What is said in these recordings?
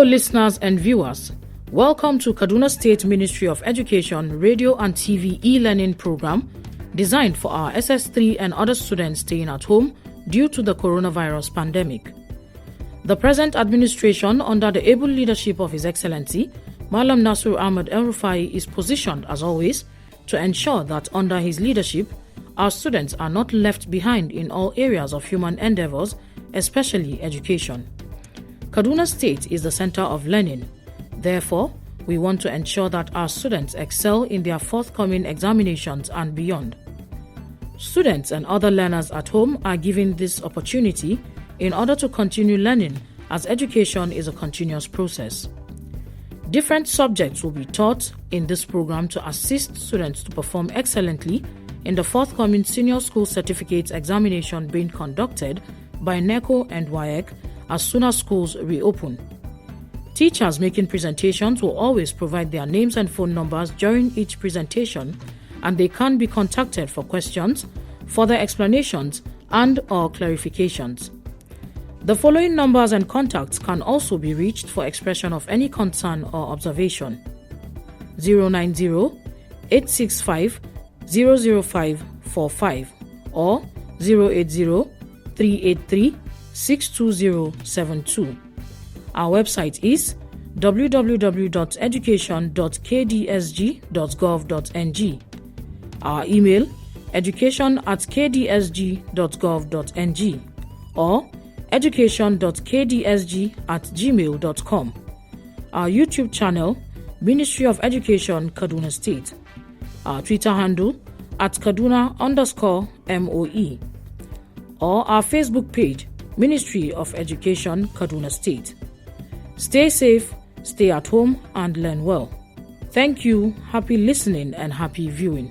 Hello listeners and viewers. Welcome to Kaduna State Ministry of Education Radio and TV e-learning program designed for our SS3 and other students staying at home due to the coronavirus pandemic. The present administration, under the able leadership of His Excellency, Malam Nasir Ahmed El-Rufai, is positioned as always to ensure that under his leadership, our students are not left behind in all areas of human endeavors, especially education. Kaduna State is the center of learning. Therefore, we want to ensure that our students excel in their forthcoming examinations and beyond. Students and other learners at home are given this opportunity in order to continue learning, as education is a continuous process. Different subjects will be taught in this program to assist students to perform excellently in the forthcoming Senior School Certificate examination being conducted by NECO and WAEC as soon as schools reopen. Teachers making presentations will always provide their names and phone numbers during each presentation, and they can be contacted for questions, further explanations, and/or clarifications. The following numbers and contacts can also be reached for expression of any concern or observation: 090-865-00545 or 080-383-62072. Our website is www.education.kdsg.gov.ng. Our email education@kdsg.gov.ng or education.kdsg@gmail.com. Our YouTube channel, Ministry of Education, Kaduna State. Our Twitter handle @Kaduna_MOE. Or our Facebook page, Ministry of Education, Kaduna State. Stay safe, stay at home, and learn well. Thank you, happy listening, and happy viewing.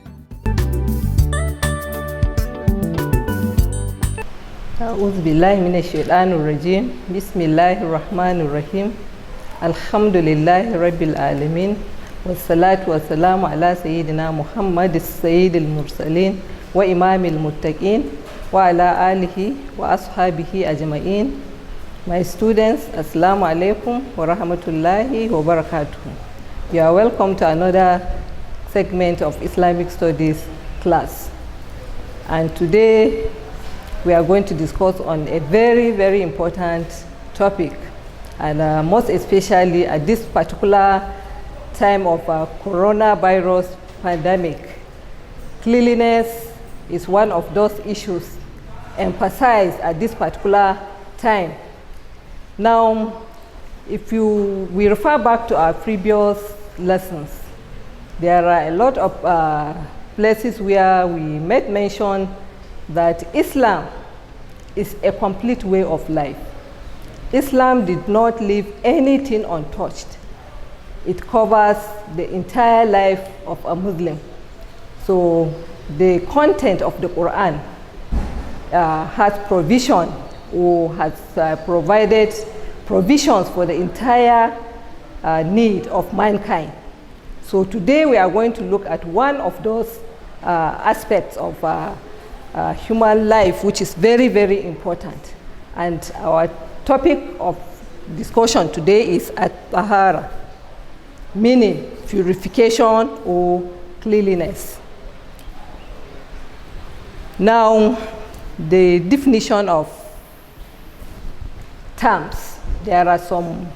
أعوذ بالله من الشيطان الرجيم بسم الله الرحمن الرحيم الحمد لله رب العالمين والصلاة والسلام على سيدنا محمد السيد المرسلين وإمام المتقين وعلى آله وأصحابه أجمعين. My students, Assalamu alaikum wa rahmatullahi wa barakatuh. You are welcome to another segment of Islamic Studies class. And today we are going to discuss on a very, very important topic, and most especially at this particular time of coronavirus pandemic. Cleanliness is one of those issues emphasized at this particular time. Now, if we refer back to our previous lessons, there are a lot of places where we made mention that Islam is a complete way of life. Islam did not leave anything untouched. It covers the entire life of a Muslim. So the content of the Quran has provision, or has provided provisions for the entire need of mankind. So today we are going to look at one of those aspects of human life, which is very, very important. And our topic of discussion today is Attahara, meaning purification or cleanliness. Now, the definition of terms. There are some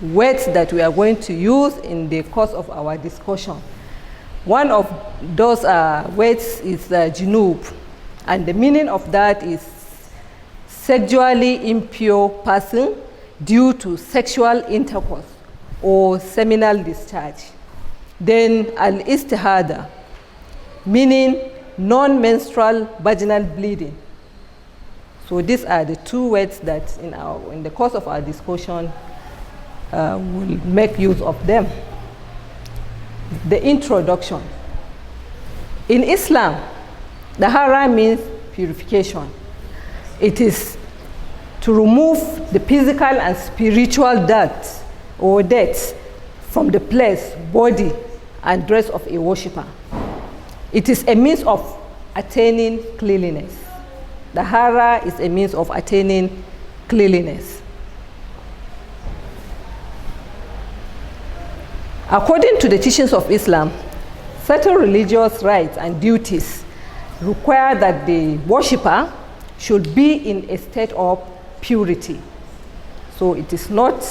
words that we are going to use in the course of our discussion. One of those words is junub, and the meaning of that is sexually impure person due to sexual intercourse or seminal discharge. Then al-istihada, meaning non-menstrual vaginal bleeding. So these are the two words that in the course of our discussion we'll make use of them. The introduction. In Islam, Tahara means purification. It is to remove the physical and spiritual dirt or debts from the place, body, and dress of a worshipper. It is a means of attaining cleanliness. Tahara is a means of attaining cleanliness. According to the teachings of Islam, certain religious rites and duties require that the worshipper should be in a state of purity. So it is not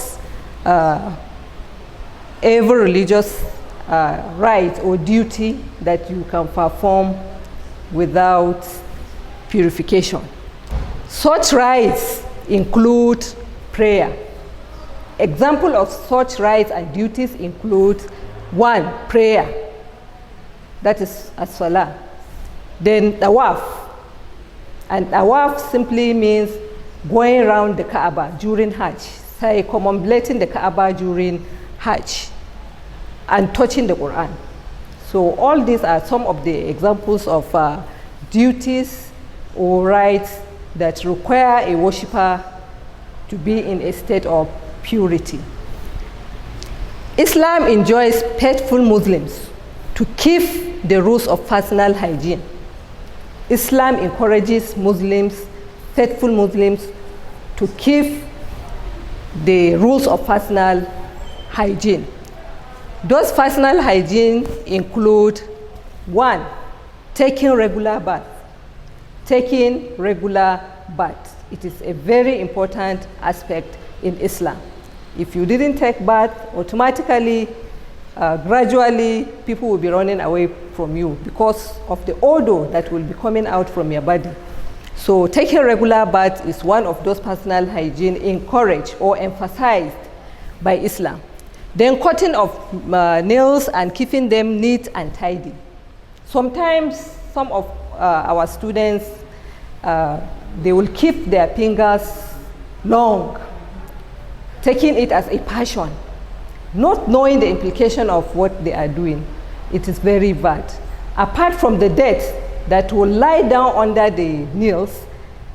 every religious right or duty that you can perform without purification. Such rites include prayer. Example of such rights and duties include: 1, prayer, that is as-salah. Then tawaf, and tawaf simply means going around the Kaaba during Hajj, circumambulating the Kaaba during Hajj, and touching the Quran. So all these are some of the examples of duties or rights that require a worshipper to be in a state of purity. Islam enjoins faithful Muslims to keep the rules of personal hygiene. Islam encourages Muslims, faithful Muslims, to keep the rules of personal hygiene. Those personal hygiene include: 1, taking regular bath. Taking regular bath. It is a very important aspect in Islam. If you didn't take bath, automatically, gradually, people will be running away from you because of the odor that will be coming out from your body. So taking regular bath is one of those personal hygiene encouraged or emphasized by Islam. Then cutting of nails and keeping them neat and tidy. Sometimes some of our students, they will keep their fingers long, taking it as a passion, not knowing the implication of what they are doing. It is very bad. Apart from the dirt that will lie down under the nails,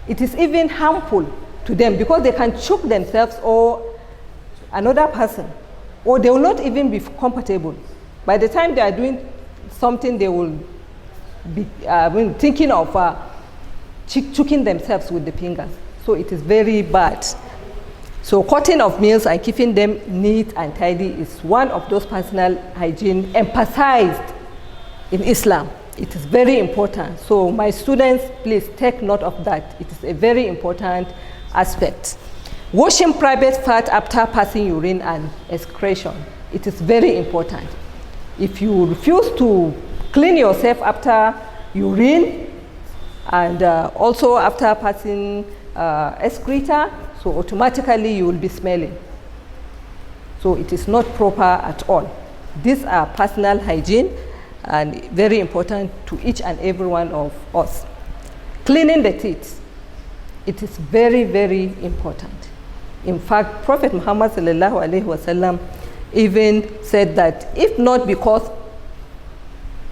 it is even harmful to them because they can choke themselves or another person, or they will not even be comfortable. By the time they are doing something, they will be thinking of choking themselves with the fingers. So it is very bad. So cutting of nails and keeping them neat and tidy is one of those personal hygiene emphasized in Islam. It is very important. So my students, please take note of that. It is a very important aspect. Washing private part after passing urine and excretion. It is very important. If you refuse to clean yourself after urine and also after passing excreta, so automatically you will be smelling. So it is not proper at all. These are personal hygiene and very important to each and every one of us. Cleaning the teeth. It is very, very important. In fact, Prophet Muhammad sallallahu alaihi wasallam even said that if not because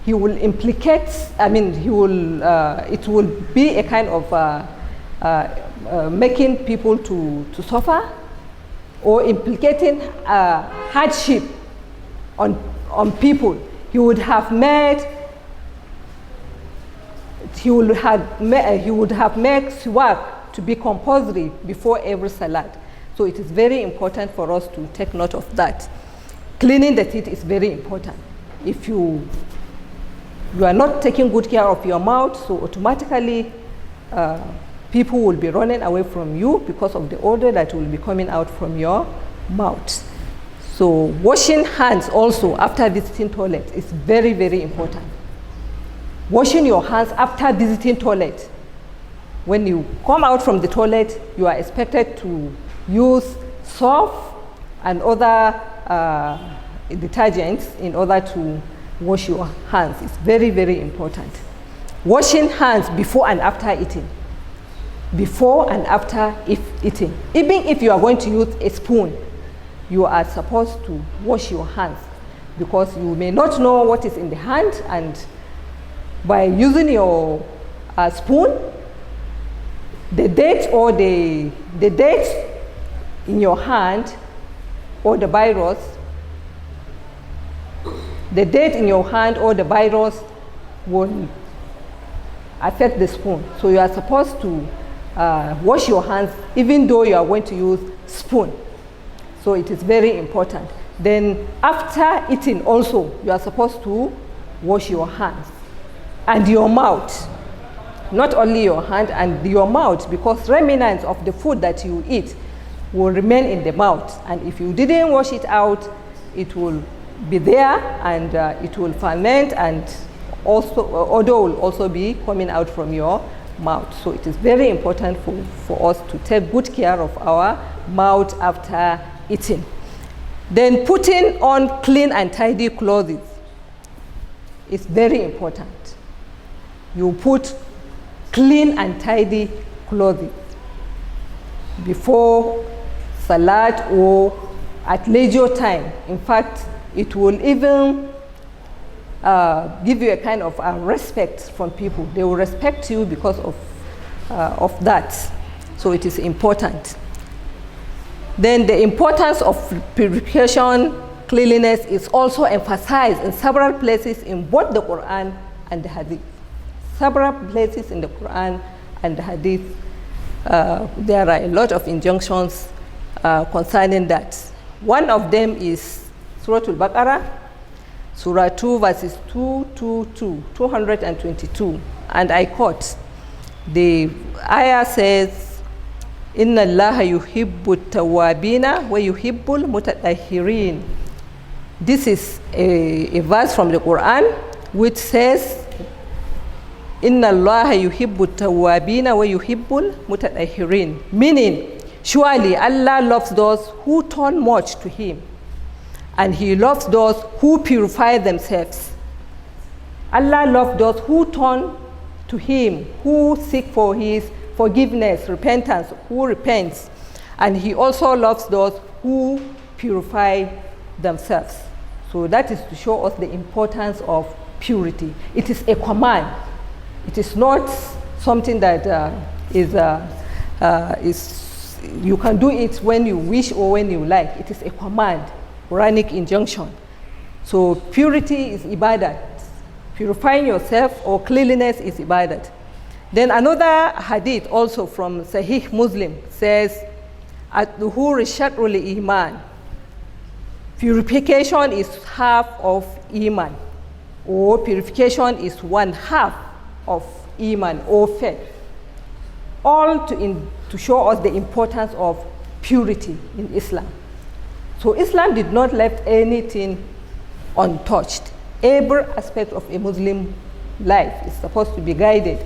he will implicate, it will be a kind of making people to suffer or implicating hardship on people. He would have made siwak to be compulsory before every salat. So it is very important for us to take note of that. Cleaning the teeth is very important. If you are not taking good care of your mouth, so automatically people will be running away from you because of the odor that will be coming out from your mouth. So washing hands also after visiting toilet is very, very important. Washing your hands after visiting toilet. When you come out from the toilet, you are expected to use soap and other detergents in order to wash your hands. It's very, very important. Washing hands before and after eating. Before and after eating. Even if you are going to use a spoon, you are supposed to wash your hands because you may not know what is in the hand, and by using your spoon, the date in your hand or the virus, will affect the spoon. So you are supposed to wash your hands even though you are going to use spoon. So it is very important. Then after eating also, you are supposed to wash your hands and your mouth. Not only your hand and your mouth, because remnants of the food that you eat will remain in the mouth. And if you didn't wash it out, it will be there and it will ferment, and also odor will also be coming out from your mouth. So it is very important for us to take good care of our mouth after eating. Then putting on clean and tidy clothes is very important. You put clean and tidy clothing before salat or at leisure time. In fact, it will even give you a kind of respect from people. They will respect you because of that. So it is important. Then the importance of purification, cleanliness is also emphasized in several places in both the Quran and the Hadith. Several places in the Quran and the Hadith, there are a lot of injunctions concerning that. One of them is Surah Al-Baqarah, Surah 2, verses 222, and I quote, the ayah says, Inna Allaha yuhibbu tawabina wa yuhibbul mutatahhirin. This is a verse from the Quran which says, Inna Allaha yuhibbu tawabina wa yuhibbul mutatahhirin. Meaning, surely Allah loves those who turn much to Him, and He loves those who purify themselves. Allah loves those who turn to Him, who seek for His forgiveness, repentance, who repents. And He also loves those who purify themselves. So that is to show us the importance of purity. It is a command. It is not something that is you can do it when you wish or when you like. It is a command, Quranic injunction. So purity is ibadat. Purifying yourself or cleanliness is ibadat. Then another hadith also from Sahih Muslim says, At-tuhur shatrul iman. Purification is half of iman, or purification is one half of iman or faith. All to show us the importance of purity in Islam. So Islam did not leave anything untouched. Every aspect of a Muslim life is supposed to be guided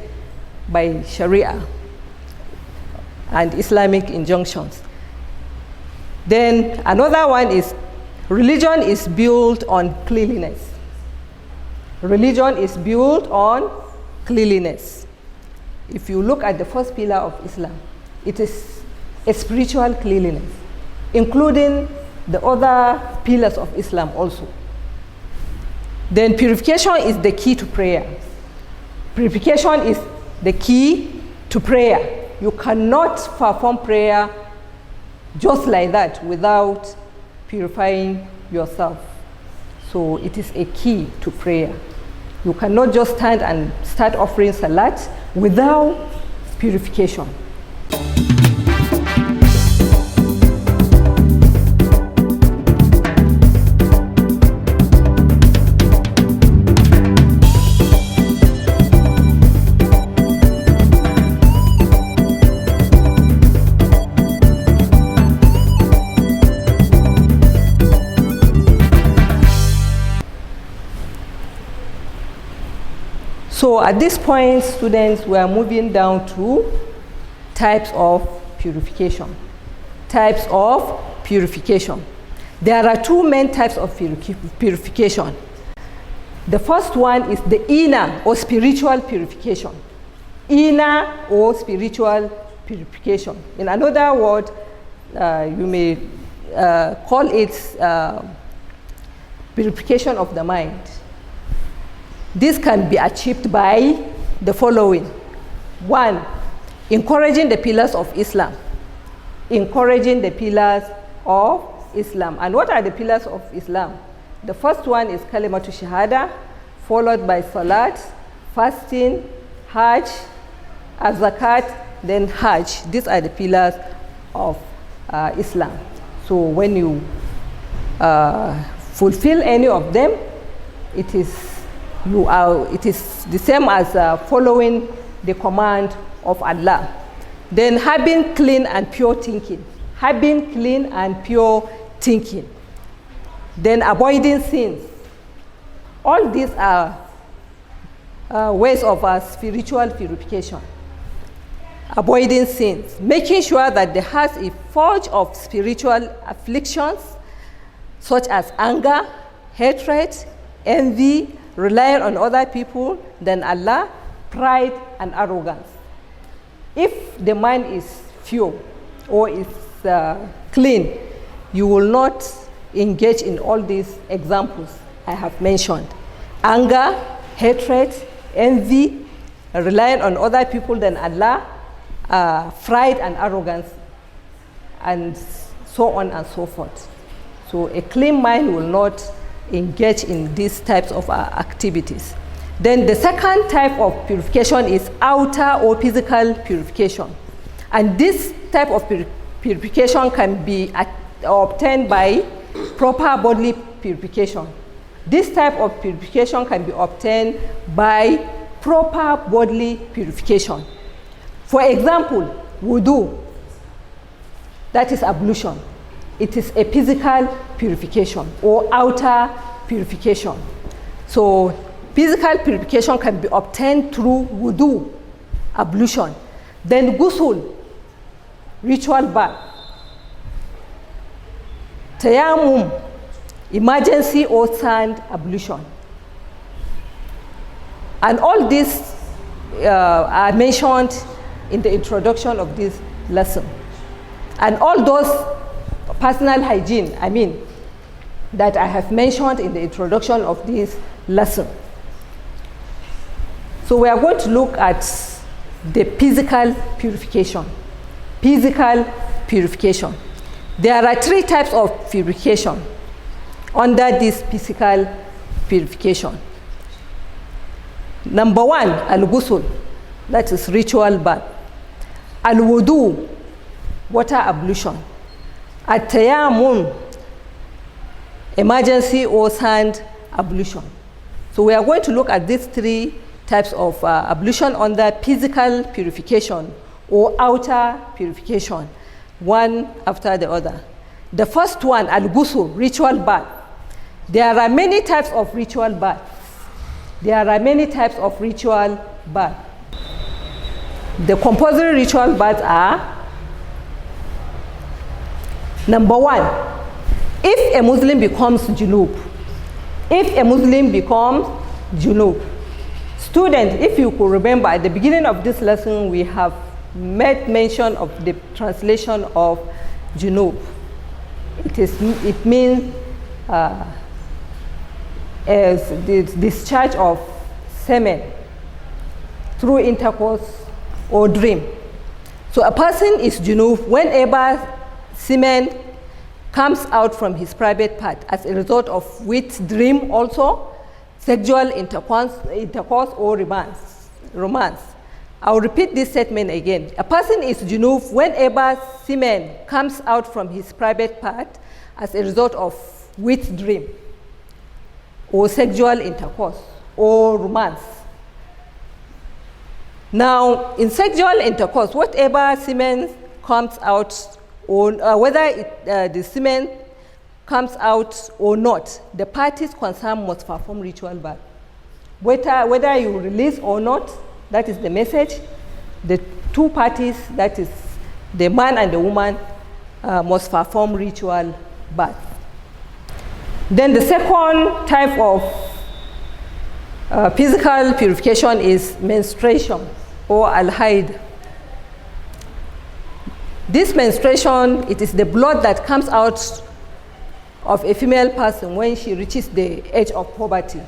by Sharia and Islamic injunctions. Then another one is religion is built on cleanliness. Religion is built on cleanliness. If you look at the first pillar of Islam, it is a spiritual cleanliness, including the other pillars of Islam also. Then purification is the key to prayer. Purification is the key to prayer. You cannot perform prayer just like that without purifying yourself. So it is a key to prayer. You cannot just stand and start offering salat without purification. So at this point, students, we are moving down to types of purification. Types of purification. There are two main types of purification. The first one is the inner or spiritual purification. Inner or spiritual purification. In another word, you may call it purification of the mind. This can be achieved by the following. One, encouraging the pillars of Islam. Encouraging the pillars of Islam. And what are the pillars of Islam? The first one is kalimatu shahada, followed by salat, fasting, hajj, zakat, then hajj. These are the pillars of Islam. So when you fulfill any of them, it is the same as following the command of Allah. Then having clean and pure thinking. Having clean and pure thinking. Then avoiding sins. All these are ways of spiritual purification. Avoiding sins. Making sure that the heart is forged of spiritual afflictions such as anger, hatred, envy, relying on other people than Allah, pride, and arrogance. If the mind is pure or is clean, you will not engage in all these examples I have mentioned. Anger, hatred, envy, relying on other people than Allah, pride and arrogance, and so on and so forth. So a clean mind will not engage in these types of activities. Then the second type of purification is outer or physical purification. And this type of purification can be obtained by proper bodily purification. This type of purification can be obtained by proper bodily purification. For example, wudu, that is ablution. It is a physical purification or outer purification. So physical purification can be obtained through wudu, ablution. Then ghusl, ritual bath. Tayammum, emergency or sand ablution. And all these are mentioned in the introduction of this lesson. And all those personal hygiene, that I have mentioned in the introduction of this lesson. So we are going to look at the physical purification. Physical purification. There are three types of purification under this physical purification. Number one, Al-Ghusl, that is ritual bath. Al-wudu, water ablution. Tayammum, emergency or sand ablution. So we are going to look at these three types of ablution under physical purification or outer purification, one after the other. The first one, Al-Ghusl, ritual bath. There are many types of ritual baths. There are many types of ritual bath. The compulsory ritual baths are: number one, if a Muslim becomes junub. If a Muslim becomes junub. Students, if you could remember, at the beginning of this lesson, we have made mention of the translation of junub. It means as the discharge of semen through intercourse or dream. So a person is junub whenever semen comes out from his private part as a result of with dream, also sexual intercourse or romance. I'll repeat this statement again. A person is junub whenever semen comes out from his private part as a result of with dream or sexual intercourse or romance. Now, in sexual intercourse, whatever semen comes out, or whether the semen comes out or not, the parties concerned must perform ritual bath. Whether you release or not, that is the message. The two parties, that is the man and the woman, must perform ritual bath. Then the second type of physical purification is menstruation or al-haid. This menstruation, it is the blood that comes out of a female person when she reaches the age of puberty.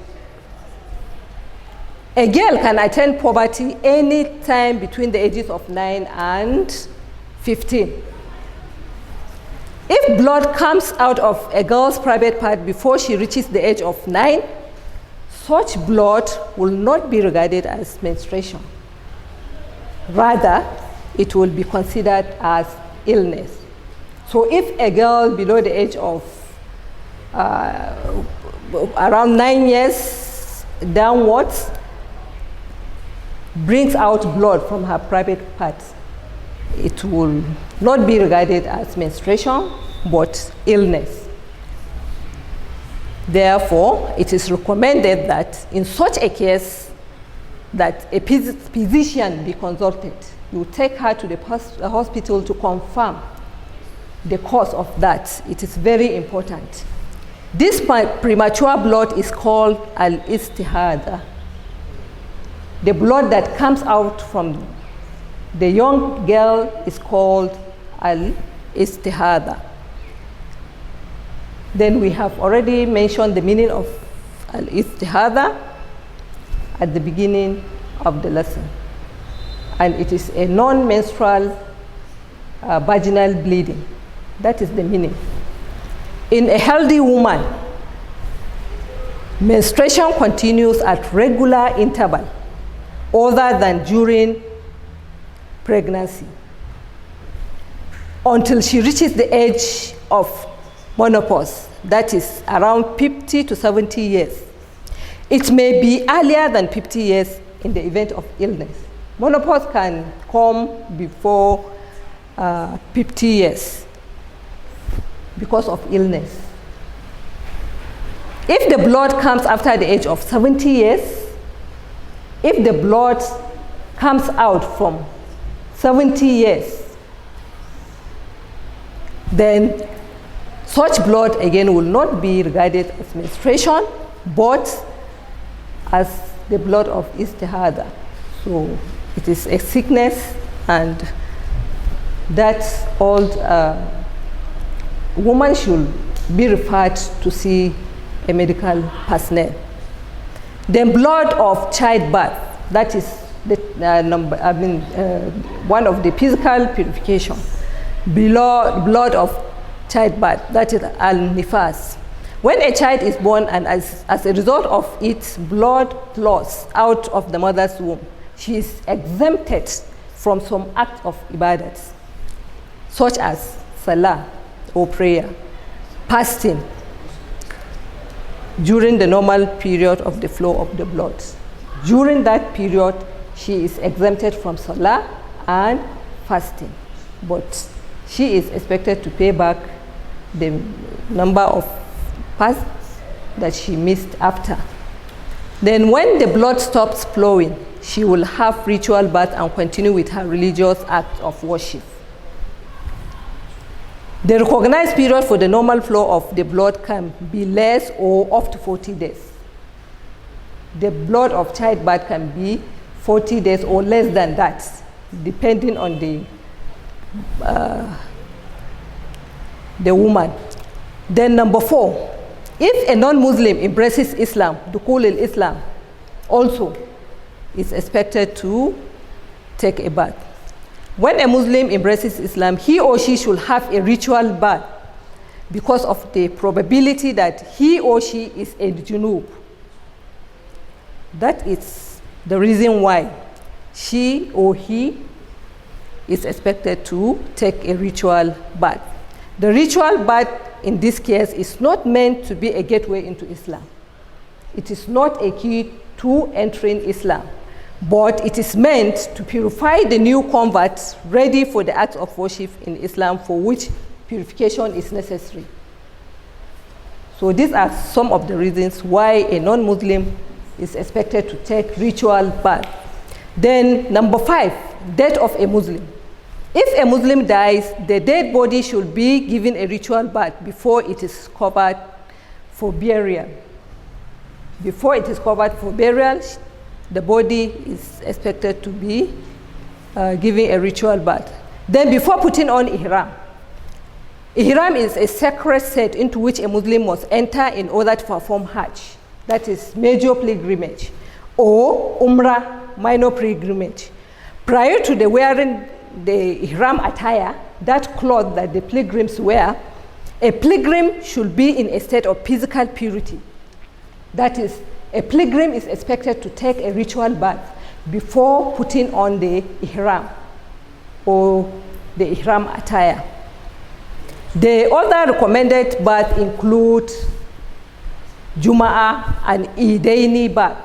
A girl can attain puberty any time between the ages of 9 and 15. If blood comes out of a girl's private part before she reaches the age of 9, such blood will not be regarded as menstruation. Rather, it will be considered as illness. So if a girl below the age of around 9 years downwards, brings out blood from her private parts, it will not be regarded as menstruation, but illness. Therefore, it is recommended that in such a case, that a physician be consulted. You take her to the hospital to confirm the cause of that. It is very important. This premature blood is called Al-Istihada. The blood that comes out from the young girl is called Al-Istihada. Then we have already mentioned the meaning of Al-Istihada at the beginning of the lesson. And it is a non-menstrual vaginal bleeding. That is the meaning. In a healthy woman, menstruation continues at regular interval other than during pregnancy until she reaches the age of menopause, that is around 50 to 70 years. It may be earlier than 50 years in the event of illness. Menopause can come before 50 years because of illness. If the blood comes after the age of 70 years, if the blood comes out from 70 years, then such blood again will not be regarded as menstruation, but as the blood of istihada. So it is a sickness, and that old woman should be referred to see a medical personnel. Then blood of childbirth, that is the one of the physical purification. Blood of childbirth, that is al-nifas. When a child is born and as a result of its blood flows out of the mother's womb, she is exempted from some act of ibadat, such as salah or prayer, fasting, during the normal period of the flow of the blood. During that period, she is exempted from salah and fasting, but she is expected to pay back the number of fasts that she missed after. Then when the blood stops flowing, she will have ritual bath and continue with her religious act of worship. The recognized period for the normal flow of the blood can be less or up to 40 days. The blood of childbirth can be 40 days or less than that, depending on the woman. Then number 4, if a non-Muslim embraces Islam, Dukhul al-Islam, also is expected to take a bath. When a Muslim embraces Islam, he or she should have a ritual bath because of the probability that he or she is a junub. That is the reason why she or he is expected to take a ritual bath. The ritual bath in this case is not meant to be a gateway into Islam. It is not a key to entering Islam, but it is meant to purify the new converts ready for the act of worship in Islam, for which purification is necessary. So these are some of the reasons why a non-Muslim is expected to take ritual bath. Then number 5, death of a Muslim. If a Muslim dies, the dead body should be given a ritual bath before it is covered for burial. Before it is covered for burial, the body is expected to be given a ritual bath. Then before putting on ihram. Ihram is a sacred set into which a Muslim must enter in order to perform Hajj, that is major pilgrimage, or Umrah, minor pilgrimage. Prior to the wearing the ihram attire, that cloth that the pilgrims wear, a pilgrim should be in a state of physical purity. That is, a pilgrim is expected to take a ritual bath before putting on the ihram or the ihram attire. The other recommended bath include Jum'ah and Eidaini bath.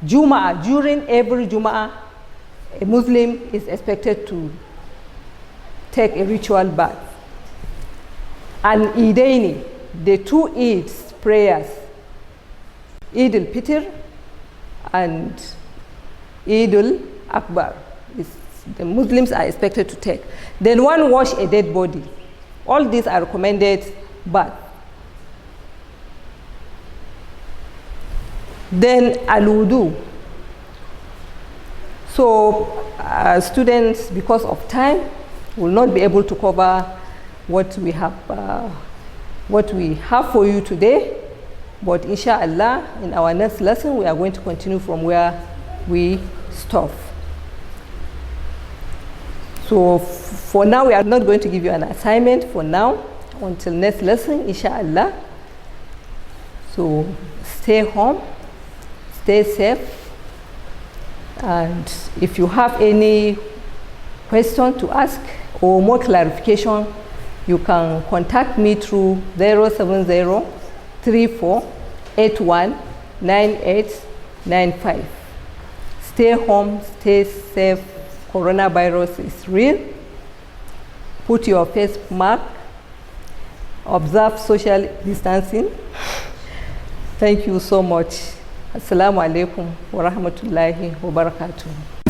Jum'ah, during every Jum'ah, a Muslim is expected to take a ritual bath. And Eidaini, the two Eids prayers, Eid al-Fitr and Eid al-Akbar, the Muslims are expected to take. Then one wash a dead body. All these are recommended bath. Then Al-wudu. So students, because of time, will not be able to cover what we have for you today. But inshallah, in our next lesson, we are going to continue from where we stop. So for now, we are not going to give you an assignment for now until next lesson, inshallah. So stay home, stay safe, and if you have any question to ask or more clarification, you can contact me through 070-3481-9895. Stay home, stay safe. Coronavirus is real. Put your face mask. Observe social distancing. Thank you so much. Assalamu alaikum wa rahmatullahi wa barakatuh.